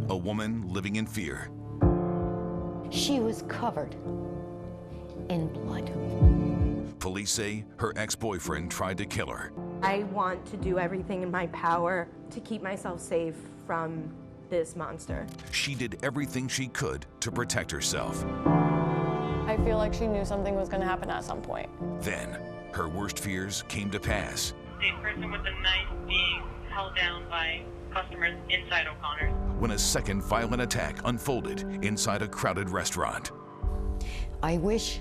a woman living in fear. She was covered in blood. Police say her ex-boyfriend tried to kill her. I want to do everything in my power to keep myself safe from this monster. She did everything she could to protect herself. I feel like she knew something was going to happen at some point. Then, her worst fears came to pass. The person with the knife being held down by customers inside O'Connor's. When a second violent attack unfolded inside a crowded restaurant. I wish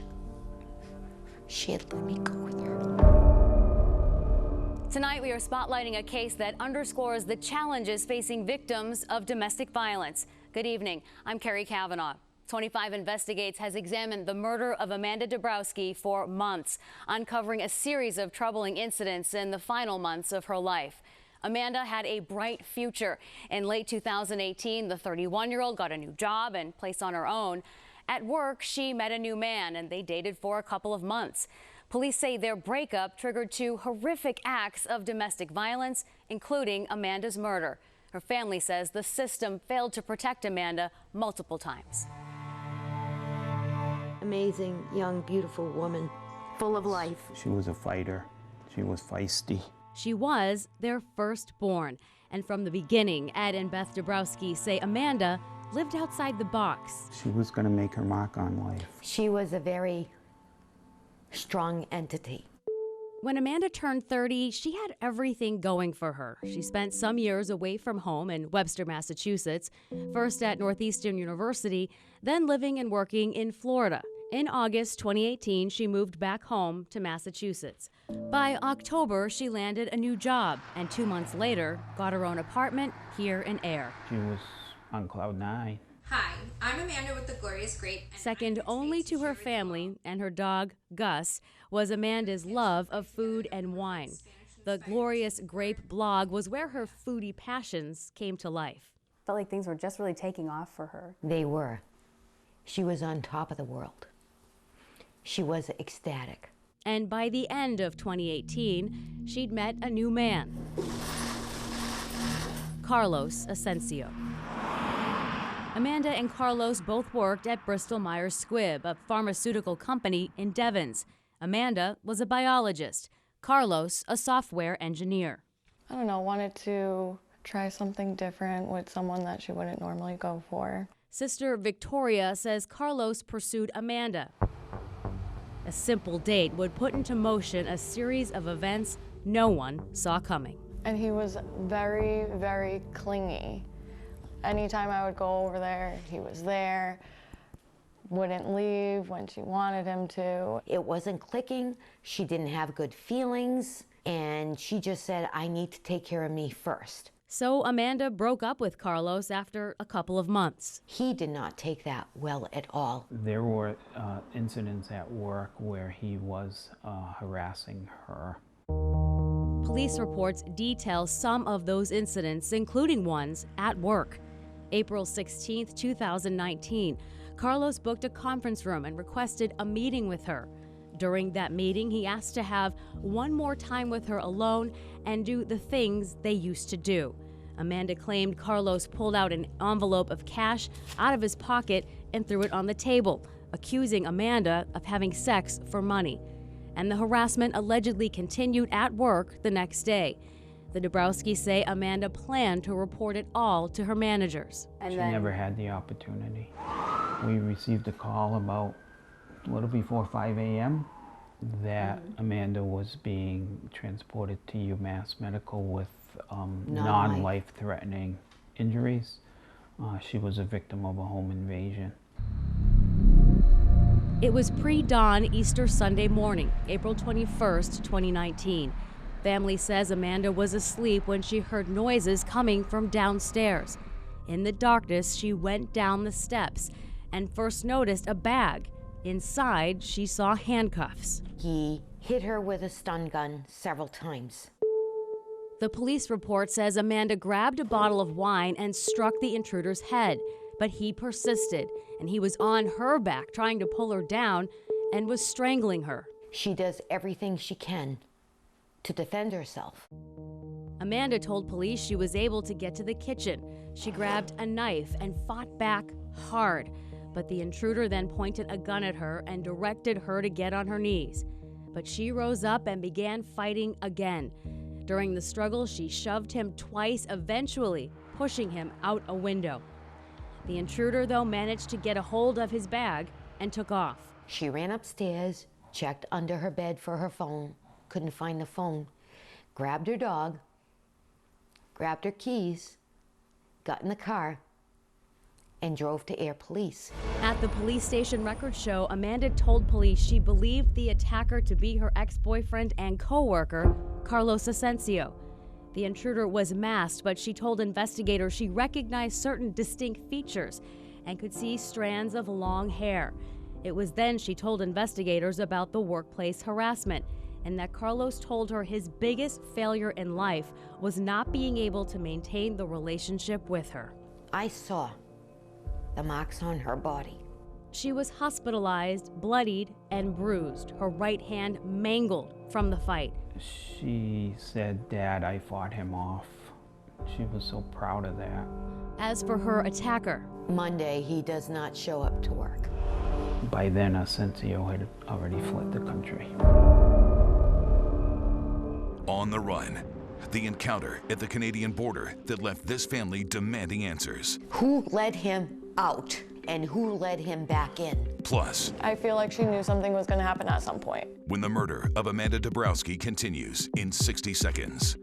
she had let me go with her. Tonight, we are spotlighting a case that underscores the challenges facing victims of domestic violence. Good evening. I'm Carrie Kavanaugh. 25 Investigates has examined the murder of Amanda Dabrowski for months, uncovering a series of troubling incidents in the final months of her life. Amanda had a bright future. In late 2018, the 31-year-old got a new job and place on her own. At work, she met a new man, and they dated for a couple of months. Police say their breakup triggered 2 horrific acts of domestic violence, including Amanda's murder. Her family says the system failed to protect Amanda multiple times. Amazing, young, beautiful woman, full of life. She was a fighter. She was feisty. She was their firstborn. And from the beginning, Ed and Beth Dabrowski say Amanda lived outside the box. She was going to make her mark on life. She was a very strong entity. When Amanda turned 30, she had everything going for her. She spent some years away from home in Webster, Massachusetts, first at Northeastern University, then living and working in Florida. In August 2018, she moved back home to Massachusetts. By October, she landed a new job, and 2 months later, got her own apartment here in Air. She was on cloud 9. Hi, I'm Amanda with the Glorious Grape. Second only to her family and her dog, Gus, was Amanda's love of food and wine. The Glorious Grape blog was where her foodie passions came to life. Felt like things were just really taking off for her. They were. She was on top of the world. She was ecstatic. And by the end of 2018, she'd met a new man, Carlos Asensio. Amanda and Carlos both worked at Bristol Myers Squibb, a pharmaceutical company in Devens. Amanda was a biologist, Carlos a software engineer. I don't know, wanted to try something different with someone that she wouldn't normally go for. Sister Victoria says Carlos pursued Amanda. A simple date would put into motion a series of events no one saw coming. And he was very, very clingy. Anytime I would go over there, he was there, wouldn't leave when she wanted him to. It wasn't clicking. She didn't have good feelings, and she just said, I need to take care of me first. So Amanda broke up with Carlos after a couple of months. He did not take that well at all. There were incidents at work where he was harassing her. Police reports detail some of those incidents, including ones at work. April 16, 2019, Carlos booked a conference room and requested a meeting with her. During that meeting, he asked to have one more time with her alone and do the things they used to do. Amanda claimed Carlos pulled out an envelope of cash out of his pocket and threw it on the table, accusing Amanda of having sex for money. And the harassment allegedly continued at work the next day. The Dabrowskis say Amanda planned to report it all to her managers. She never had the opportunity. We received a call about a little before 5 a.m. that Amanda was being transported to UMass Medical with non-life-threatening injuries. She was a victim of a home invasion. It was pre-dawn Easter Sunday morning, April 21st, 2019. Family says Amanda was asleep when she heard noises coming from downstairs. In the darkness, she went down the steps and first noticed a bag. Inside, she saw handcuffs. He hit her with a stun gun several times. The police report says Amanda grabbed a bottle of wine and struck the intruder's head, but he persisted, and he was on her back trying to pull her down and was strangling her. She does everything she can to defend herself. Amanda told police she was able to get to the kitchen. She grabbed a knife and fought back hard, but the intruder then pointed a gun at her and directed her to get on her knees. But she rose up and began fighting again. During the struggle, she shoved him twice, eventually pushing him out a window. The intruder, though, managed to get a hold of his bag and took off. She ran upstairs, checked under her bed for her phone, couldn't find the phone, grabbed her dog, grabbed her keys, got in the car, and drove to Air Police. At the police station records show, Amanda told police she believed the attacker to be her ex-boyfriend and co-worker, Carlos Asensio. The intruder was masked, but she told investigators she recognized certain distinct features and could see strands of long hair. It was then she told investigators about the workplace harassment and that Carlos told her his biggest failure in life was not being able to maintain the relationship with her. I saw the marks on her body. She was hospitalized, bloodied, and bruised, her right hand mangled from the fight. She said, "Dad, I fought him off." She was so proud of that. As for her attacker, Monday, he does not show up to work. By then, Asensio had already fled the country. On the run, the encounter at the Canadian border that left this family demanding answers. Who let him out and who let him back in? Plus, I feel like she knew something was going to happen at some point. when the murder of Amanda Dabrowski continues in 60 seconds.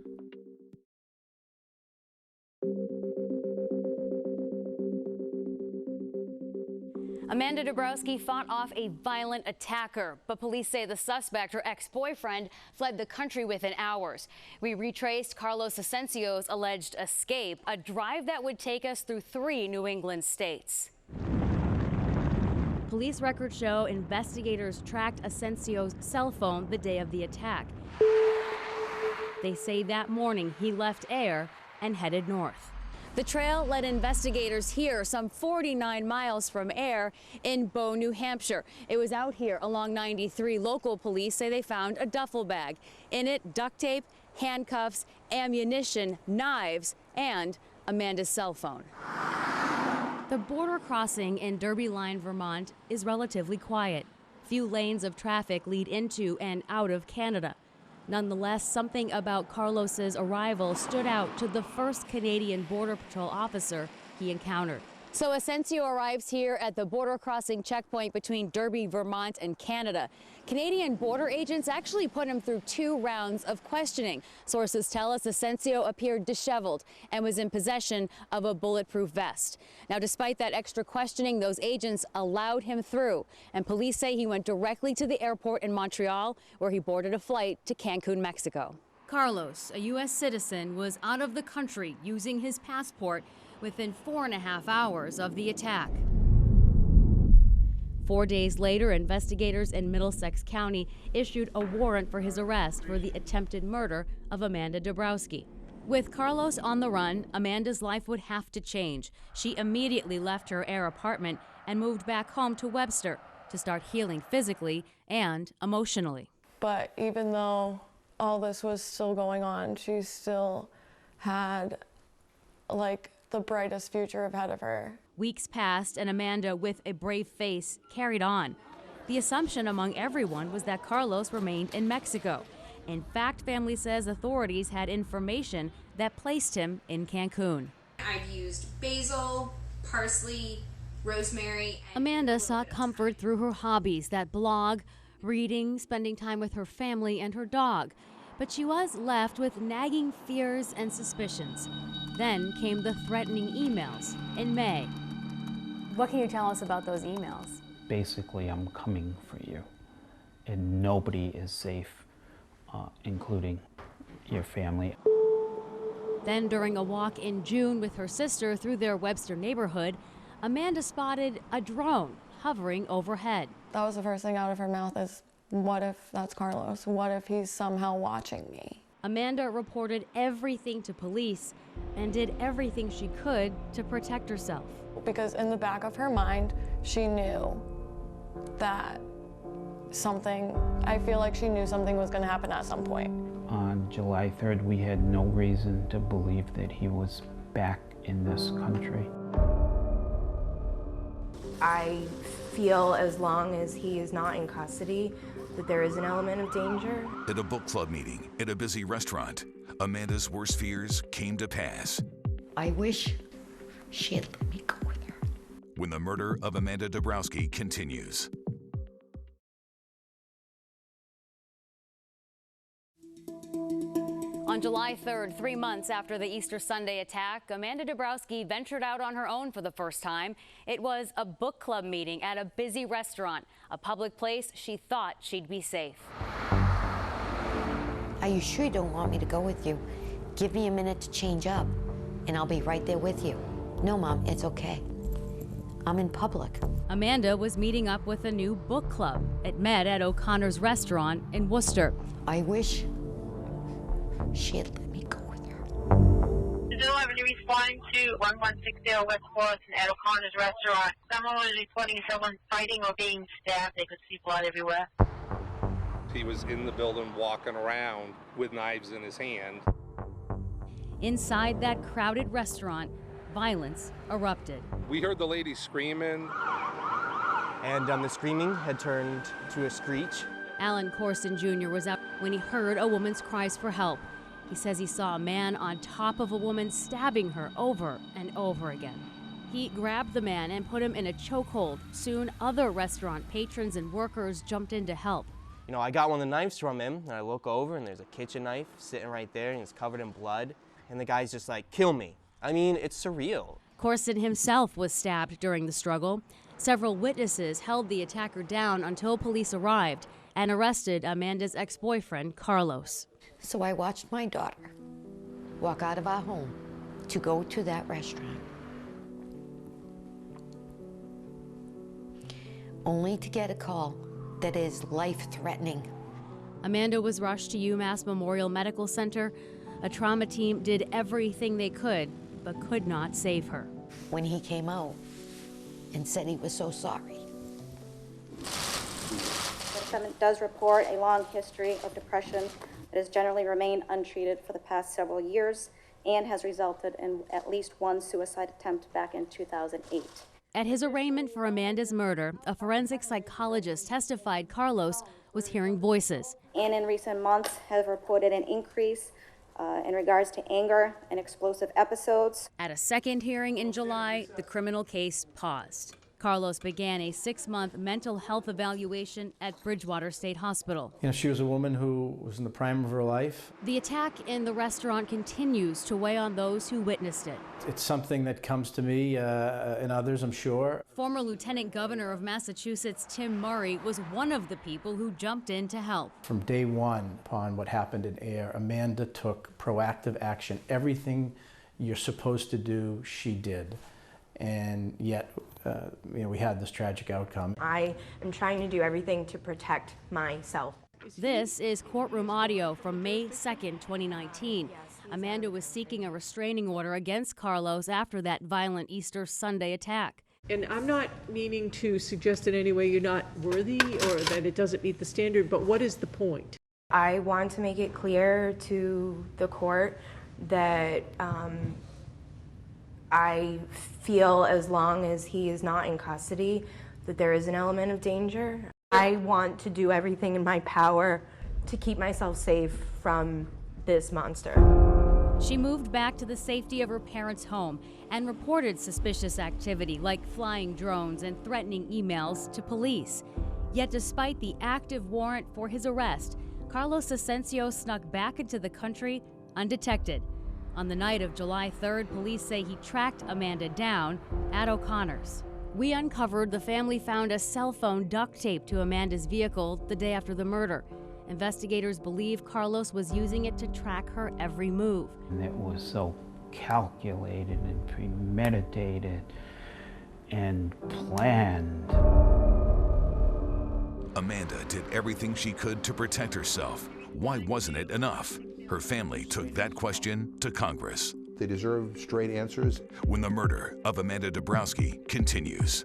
Amanda Dabrowski fought off a violent attacker, but police say the suspect, her ex-boyfriend, fled the country within hours. We retraced Carlos Asensio's alleged escape, a drive that would take us through 3 New England states. Police records show investigators tracked Asensio's cell phone the day of the attack. They say that morning he left Air and headed north. The trail led investigators here, some 49 miles from Air in Bow, New Hampshire. It was out here along 93. Local police say they found a duffel bag. In it, duct tape, handcuffs, ammunition, knives, and Amanda's cell phone. The border crossing in Derby Line, Vermont is relatively quiet. Few lanes of traffic lead into and out of Canada. Nonetheless, something about Carlos's arrival stood out to the first Canadian Border Patrol officer he encountered. So Asensio arrives here at the border crossing checkpoint between Derby, Vermont and Canada. Canadian border agents actually put him through 2 rounds of questioning. Sources tell us Asensio appeared disheveled and was in possession of a bulletproof vest. Now, despite that extra questioning, those agents allowed him through, and police say he went directly to the airport in Montreal, where he boarded a flight to Cancun, Mexico. Carlos, a U.S. citizen, was out of the country using his passport within 4.5 hours of the attack. 4 days later, investigators in Middlesex County issued a warrant for his arrest for the attempted murder of Amanda Dabrowski. With Carlos on the run, Amanda's life would have to change. She immediately left her Air apartment and moved back home to Webster to start healing physically and emotionally. But even though all this was still going on, she still had the brightest future ahead of her. Weeks passed, and Amanda, with a brave face, carried on. The assumption among everyone was that Carlos remained in Mexico. In fact, family says authorities had information that placed him in Cancun. I've used basil, parsley, rosemary. Amanda sought comfort through her hobbies, that blog, reading, spending time with her family and her dog. But she was left with nagging fears and suspicions. Then came the threatening emails in May. What can you tell us about those emails? Basically, I'm coming for you, and nobody is safe, including your family. Then during a walk in June with her sister through their Webster neighborhood, Amanda spotted a drone hovering overhead. That was the first thing out of her mouth is, what if that's Carlos? What if he's somehow watching me? Amanda reported everything to police and did everything she could to protect herself. Because in the back of her mind, she knew that I feel like she knew something was going to happen at some point. On July 3rd, we had no reason to believe that he was back in this country. I feel as long as he is not in custody that there is an element of danger. At a book club meeting at a busy restaurant, Amanda's worst fears came to pass. I wish she had let me go with her. When the murder of Amanda Dabrowski continues. On July 3rd, 3 months after the Easter Sunday attack, Amanda Dabrowski ventured out on her own for the first time. It was a book club meeting at a busy restaurant, a public place she thought she'd be safe. Are you sure you don't want me to go with you? Give me a minute to change up, and I'll be right there with you. No, Mom, it's okay. I'm in public. Amanda was meeting up with a new book club. It met at O'Connor's restaurant in Worcester. I wish she had let me go with her. Does anyone have any response to 1160 West Forest at O'Connor's restaurant? Someone was reporting someone fighting or being stabbed. They could see blood everywhere. He was in the building walking around with knives in his hand. Inside that crowded restaurant, violence erupted. We heard the lady screaming. And the screaming had turned to a screech. Alan Corson Jr. was out when he heard a woman's cries for help. He says he saw a man on top of a woman stabbing her over and over again. He grabbed the man and put him in a chokehold. Soon, other restaurant patrons and workers jumped in to help. You know, I got one of the knives from him, and I look over, and there's a kitchen knife sitting right there, and it's covered in blood. And the guy's just like, kill me. I mean, it's surreal. Corson himself was stabbed during the struggle. Several witnesses held the attacker down until police arrived and arrested Amanda's ex-boyfriend, Carlos. So I watched my daughter walk out of our home to go to that restaurant, only to get a call that is life-threatening. Amanda was rushed to UMass Memorial Medical Center. A trauma team did everything they could, but could not save her. When he came out and said he was so sorry. The defendant does report a long history of depression that has generally remained untreated for the past several years and has resulted in at least one suicide attempt back in 2008. At his arraignment for Amanda's murder, a forensic psychologist testified Carlos was hearing voices. And in recent months have reported an increase in regards to anger and explosive episodes. At a second hearing in July, the criminal case paused. Carlos began a 6-month mental health evaluation at Bridgewater State Hospital. You know, she was a woman who was in the prime of her life. The attack in the restaurant continues to weigh on those who witnessed it. It's something that comes to me and others, I'm sure. Former Lieutenant Governor of Massachusetts Tim Murray was one of the people who jumped in to help. From day one, upon what happened in Air, Amanda took proactive action. Everything you're supposed to do, she did. And yet, we had this tragic outcome. I am trying to do everything to protect myself. This is courtroom audio from May 2nd, 2019. Amanda was seeking a restraining order against Carlos after that violent Easter Sunday attack. And I'm not meaning to suggest in any way you're not worthy or that it doesn't meet the standard, but what is the point? I want to make it clear to the court that I feel as long as he is not in custody that there is an element of danger. I want to do everything in my power to keep myself safe from this monster. She moved back to the safety of her parents' home and reported suspicious activity like flying drones and threatening emails to police. Yet despite the active warrant for his arrest, Carlos Asensio snuck back into the country undetected. On the night of July 3rd, police say he tracked Amanda down at O'Connor's. We uncovered the family found a cell phone duct taped to Amanda's vehicle the day after the murder. Investigators believe Carlos was using it to track her every move. And it was so calculated and premeditated and planned. Amanda did everything she could to protect herself. Why wasn't it enough? Her family took that question to Congress. They deserve straight answers. When the murder of Amanda Dabrowski continues.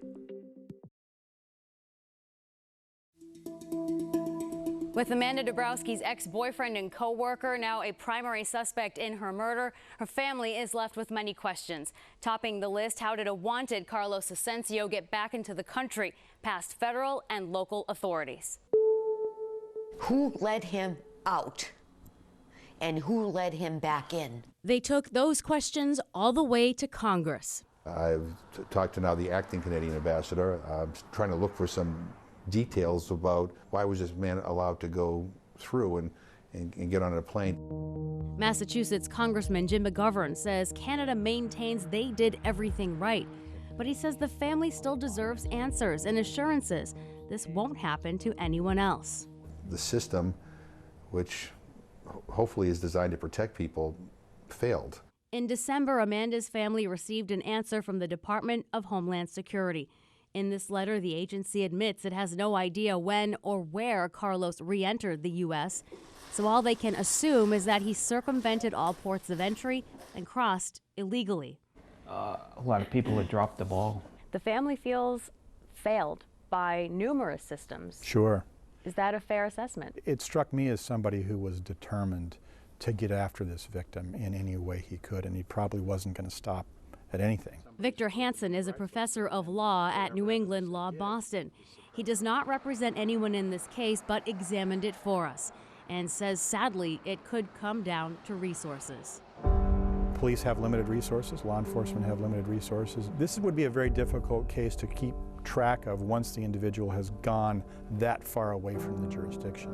With Amanda Dabrowski's ex-boyfriend and co-worker now a primary suspect in her murder, her family is left with many questions. Topping the list, how did a wanted Carlos Asensio get back into the country past federal and local authorities? Who let him out? And who let him back in? They took those questions all the way to Congress. I've talked to now the acting Canadian ambassador. I'm trying to look for some details about why was this man allowed to go through and get on a plane. Massachusetts Congressman Jim McGovern says Canada maintains they did everything right. But he says the family still deserves answers and assurances this won't happen to anyone else. The system, which hopefully is designed to protect people, failed. In December, Amanda's family received an answer from the Department of Homeland Security. In this letter, the agency admits it has no idea when or where Carlos re-entered the U.S., so all they can assume is that he circumvented all ports of entry and crossed illegally. A lot of people have dropped the ball. The family feels failed by numerous systems. Sure. Is that a fair assessment? It struck me as somebody who was determined to get after this victim in any way he could, and he probably wasn't going to stop at anything. Victor Hansen is a professor of law at New England Law Boston. He does not represent anyone in this case, but examined it for us and says, sadly, it could come down to resources. Police have limited resources, law enforcement have limited resources. This would be a very difficult case to keep track of once the individual has gone that far away from the jurisdiction.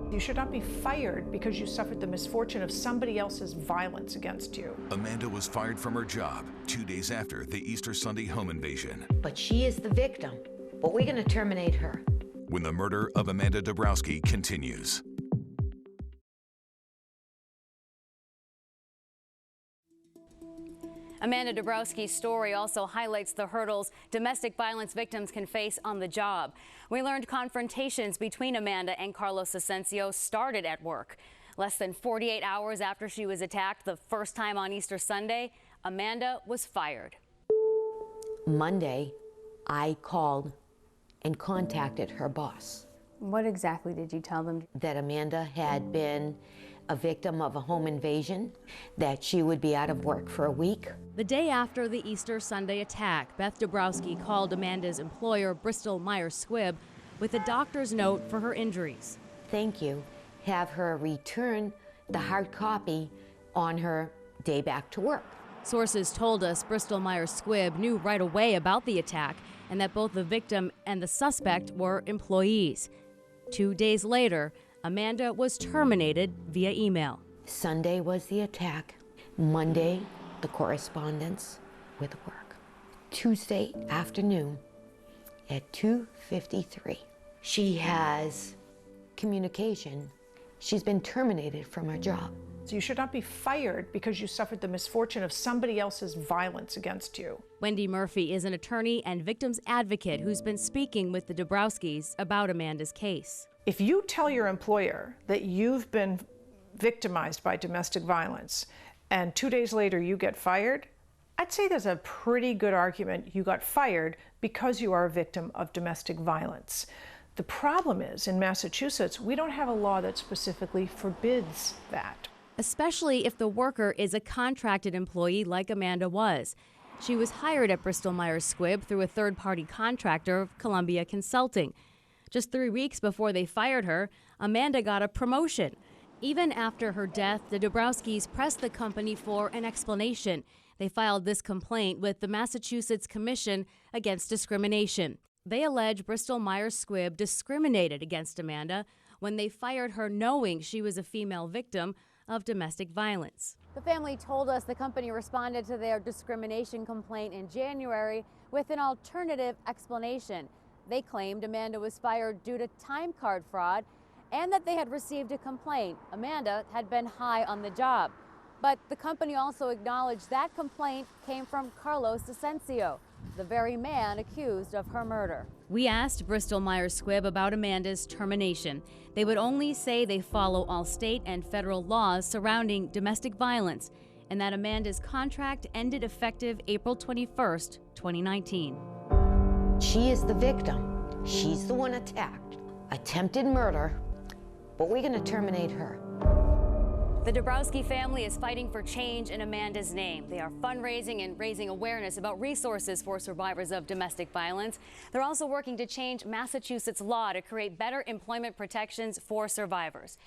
You should not be fired because you suffered the misfortune of somebody else's violence against you. Amanda was fired from her job 2 days after the Easter Sunday home invasion. But she is the victim, but we're going to terminate her. When the murder of Amanda Dabrowski continues. Amanda Dabrowski's story also highlights the hurdles domestic violence victims can face on the job. We learned confrontations between Amanda and Carlos Asensio started at work. Less than 48 hours after she was attacked the first time on Easter Sunday, Amanda was fired. Monday, I called and contacted her boss. What exactly did you tell them? That Amanda had been a victim of a home invasion, that she would be out of work for a week. The day after the Easter Sunday attack, Beth Dabrowski called Amanda's employer, Bristol Myers Squibb, with a doctor's note for her injuries. Thank you. Have her return the hard copy on her day back to work. Sources told us Bristol Myers Squibb knew right away about the attack and that both the victim and the suspect were employees. 2 days later, Amanda was terminated via email. Sunday was the attack. Monday, the correspondence with work. Tuesday afternoon at 2:53, she has communication. She's been terminated from her job. So you should not be fired because you suffered the misfortune of somebody else's violence against you. Wendy Murphy is an attorney and victims advocate who's been speaking with the Dabrowskis about Amanda's case. If you tell your employer that you've been victimized by domestic violence and 2 days later you get fired, I'd say there's a pretty good argument you got fired because you are a victim of domestic violence. The problem is, in Massachusetts, we don't have a law that specifically forbids that. Especially if the worker is a contracted employee like Amanda was. She was hired at Bristol Myers Squibb through a third-party contractor, Columbia Consulting. Just 3 weeks before they fired her, Amanda got a promotion. Even after her death, the Dabrowskis pressed the company for an explanation. They filed this complaint with the Massachusetts Commission Against Discrimination. They allege Bristol Myers Squibb discriminated against Amanda when they fired her knowing she was a female victim of domestic violence. The family told us the company responded to their discrimination complaint in January with an alternative explanation. They claimed Amanda was fired due to time card fraud and that they had received a complaint. Amanda had been high on the job. But the company also acknowledged that complaint came from Carlos Asensio, the very man accused of her murder. We asked Bristol Myers Squibb about Amanda's termination. They would only say they follow all state and federal laws surrounding domestic violence and that Amanda's contract ended effective April 21st, 2019. She is the victim. She's the one attacked. attempted murder, but we're gonna terminate her. The Dabrowski family is fighting for change in Amanda's name. They are fundraising and raising awareness about resources for survivors of domestic violence. They're also working to change Massachusetts law to create better employment protections for survivors.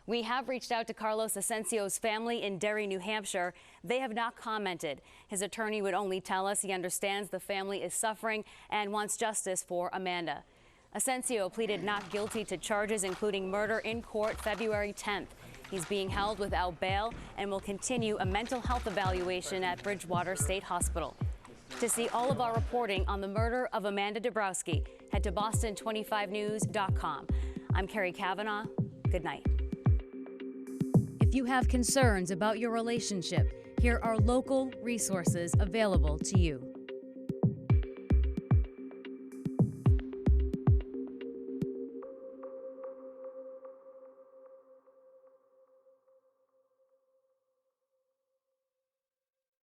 We have reached out to Carlos Asensio's family in Derry, New Hampshire. They have not commented. His attorney would only tell us he understands the family is suffering and wants justice for Amanda. Asensio pleaded not guilty to charges including murder in court February 10th. He's being held without bail and will continue a mental health evaluation at Bridgewater State Hospital. To see all of our reporting on the murder of Amanda Dabrowski, head to boston25news.com. I'm Carrie Kavanaugh. Good night. If you have concerns about your relationship, here are local resources available to you.